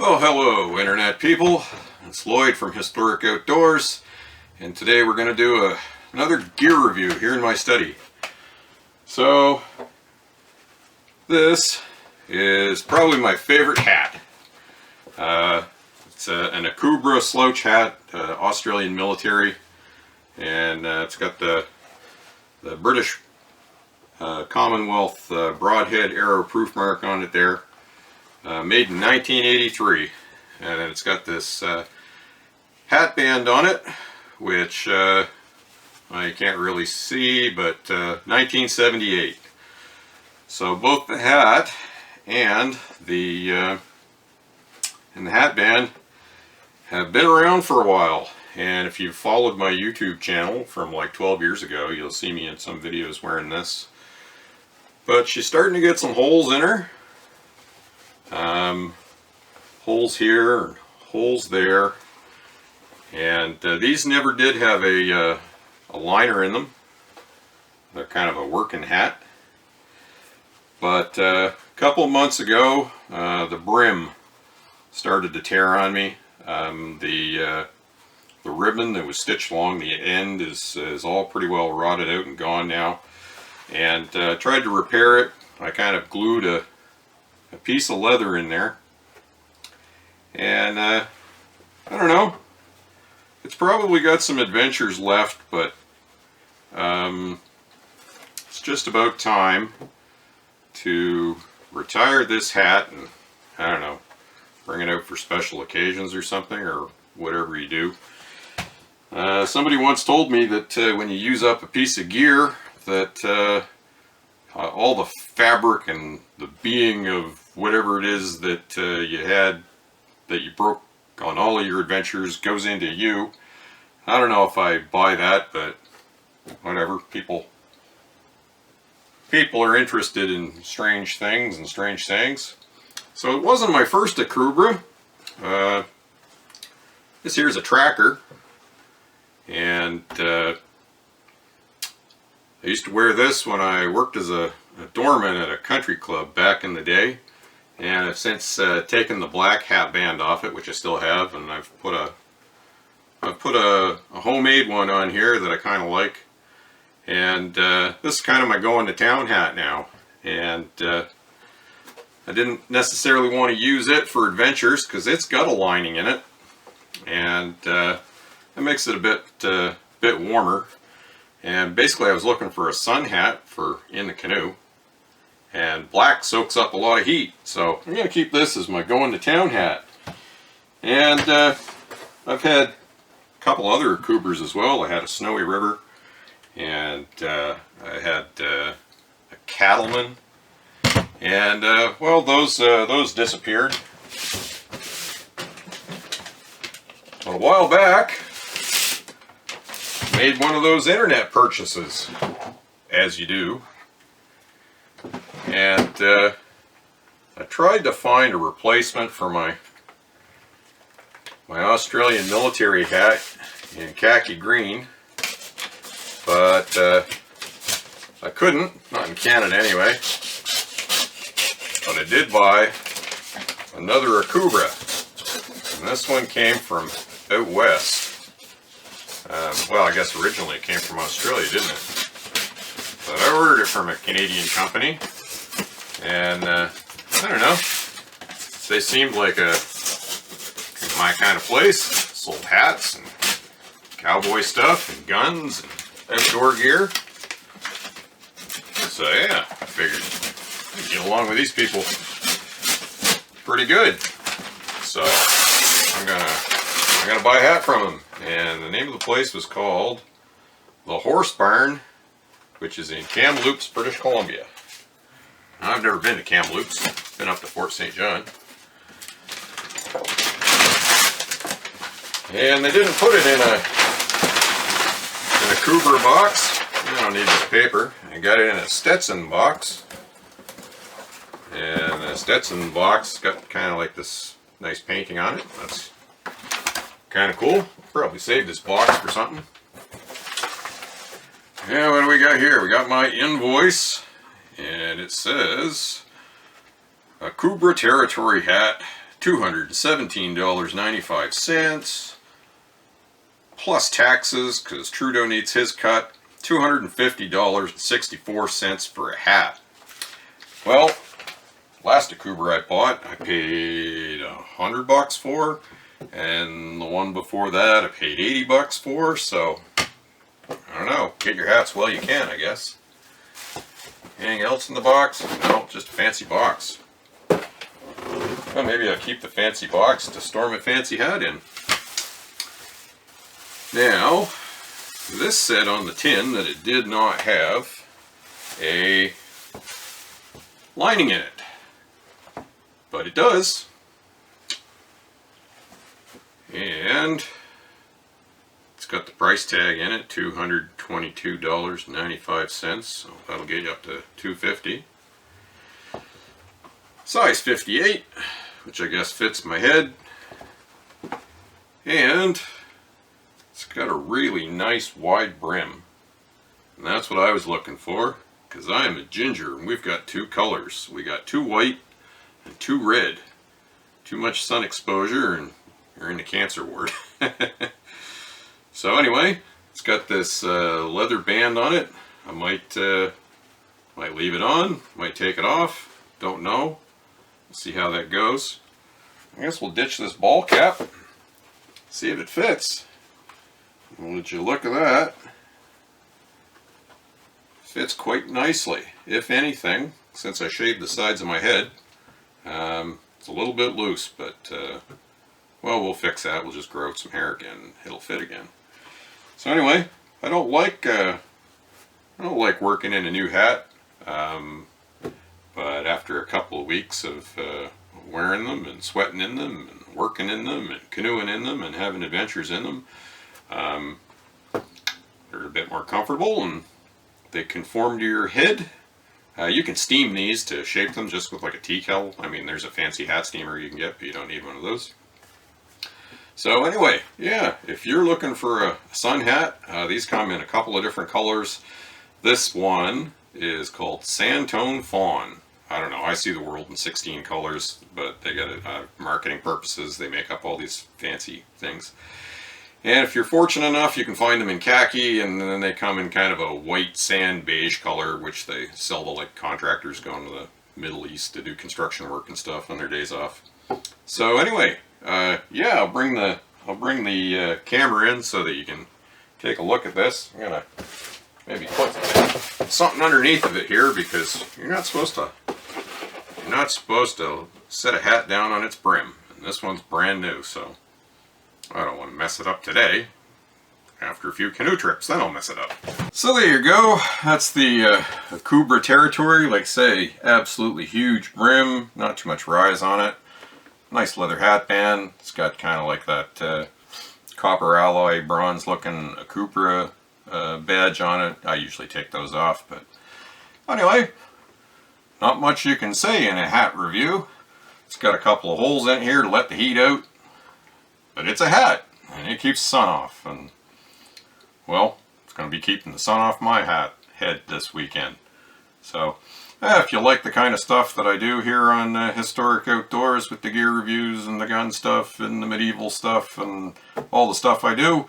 Well, hello Internet people, it's Lloyd from Historic Outdoors, and today we're going to do another gear review here in my study. So, this is probably my favorite hat. It's an Akubra slouch hat, Australian military, and it's got the British Commonwealth broadhead arrow proof mark on it there. Made in 1983, and it's got this hat band on it, which I can't really see, but 1978. So both the hat and the hat band have been around for a while, and if you've followed my YouTube channel from like 12 years ago, you'll see me in some videos wearing this. But she's starting to get some holes in her. Holes here and holes there, and these never did have a liner in them. They're kind of a working hat, but a couple of months ago the brim started to tear on me. The ribbon that was stitched along the end is all pretty well rotted out and gone now, and tried to repair it. I kind of glued a piece of leather in there, and I don't know, it's probably got some adventures left, but it's just about time to retire this hat and, I don't know, bring it out for special occasions or something, or whatever you do. Somebody once told me that when you use up a piece of gear, that all the fabric and the being of whatever it is that you had, that you broke on all of your adventures, goes into you. I don't know if I buy that, but whatever. People are interested in strange things and strange sayings. So it wasn't my first Akubra. This here's a tracker, and I used to wear this when I worked as a doorman at a country club back in the day, and I've since taken the black hat band off it, which I still have, and I've put a homemade one on here that I kind of like, and this is kind of my going to town hat now. And I didn't necessarily want to use it for adventures because it's got a lining in it, and it makes it a bit warmer. And basically I was looking for a sun hat for in the canoe, and black soaks up a lot of heat, so I'm going to keep this as my going to town hat. And I've had a couple other Akubras as well. I had a Snowy River, and I had a Cattleman, and well, those disappeared. But a while back, made one of those internet purchases, as you do, and I tried to find a replacement for my Australian military hat in khaki green, but I couldn't, not in Canada anyway. But I did buy another Akubra, and this one came from out west. Well, I guess originally it came from Australia, didn't it? But I ordered it from a Canadian company, and I don't know, they seemed like my kind of place. Sold hats and cowboy stuff and guns and outdoor gear. So yeah, I figured I'd get along with these people pretty good. So I'm gonna buy a hat from them, and the name of the place was called the Horse Barn, which is in Kamloops, British Columbia. I've never been to Kamloops, been up to Fort St. John. And they didn't put it in a Akubra box. I don't need this paper. I got it in a Stetson box. And the Stetson box got kind of like this nice painting on it. That's kind of cool. Probably save this box for something. Yeah, what do we got here? We got my invoice, and it says Akubra Territory hat, $217.95 plus taxes because Trudeau needs his cut. $250.64 for a hat. Well, last Akubra I bought, I paid $100 for, and the one before that I paid $80 for. So I don't know. Get your hats while you can, I guess. Anything else in the box? No, just a fancy box. Well, maybe I'll keep the fancy box to store my fancy hat in. Now, this said on the tin that it did not have a lining in it, but it does. And it's got the price tag in it, $222.95, so that'll get you up to $250. Size 58, which I guess fits my head. And it's got a really nice wide brim. And that's what I was looking for, because I am a ginger and we've got two colors. We got two white and two red. Too much sun exposure and you're in the cancer ward. So anyway, it's got this leather band on it. I might leave it on, might take it off, don't know. We'll see how that goes. I guess we'll ditch this ball cap, see if it fits. Would you look at that? Fits quite nicely. If anything, since I shaved the sides of my head, it's a little bit loose, but well, we'll fix that. We'll just grow out some hair again and it'll fit again. So anyway, I don't like working in a new hat, but after a couple of weeks of wearing them and sweating in them and working in them and canoeing in them and having adventures in them, they're a bit more comfortable and they conform to your head. You can steam these to shape them just with like a tea kettle. I mean, there's a fancy hat steamer you can get, but you don't need one of those. So anyway, yeah, if you're looking for a sun hat, these come in a couple of different colors. This one is called Sandtone Fawn. I don't know, I see the world in 16 colors, but they got it marketing purposes. They make up all these fancy things. And if you're fortunate enough, you can find them in khaki, and then they come in kind of a white sand beige color, which they sell to like contractors going to the Middle East to do construction work and stuff on their days off. So anyway, yeah, I'll bring the camera in so that you can take a look at this. I'm gonna maybe put something underneath of it here because you're not supposed to set a hat down on its brim, and this one's brand new, so I don't want to mess it up today. After a few canoe trips, then I'll mess it up. So there you go. That's the Akubra Territory. Like I say, absolutely huge brim, not too much rise on it. Nice leather hat band. It's got kind of like that copper alloy bronze looking Akubra badge on it. I usually take those off, but anyway, not much you can say in a hat review. It's got a couple of holes in here to let the heat out, but it's a hat and it keeps the sun off, and well, it's going to be keeping the sun off my head this weekend. So if you like the kind of stuff that I do here on Historic Outdoors with the gear reviews and the gun stuff and the medieval stuff and all the stuff I do,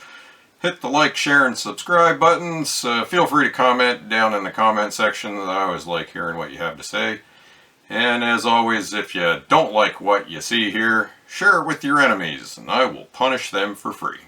hit the like, share, and subscribe buttons. Feel free to comment down in the comment section. I always like hearing what you have to say. And as always, if you don't like what you see here, share it with your enemies and I will punish them for free.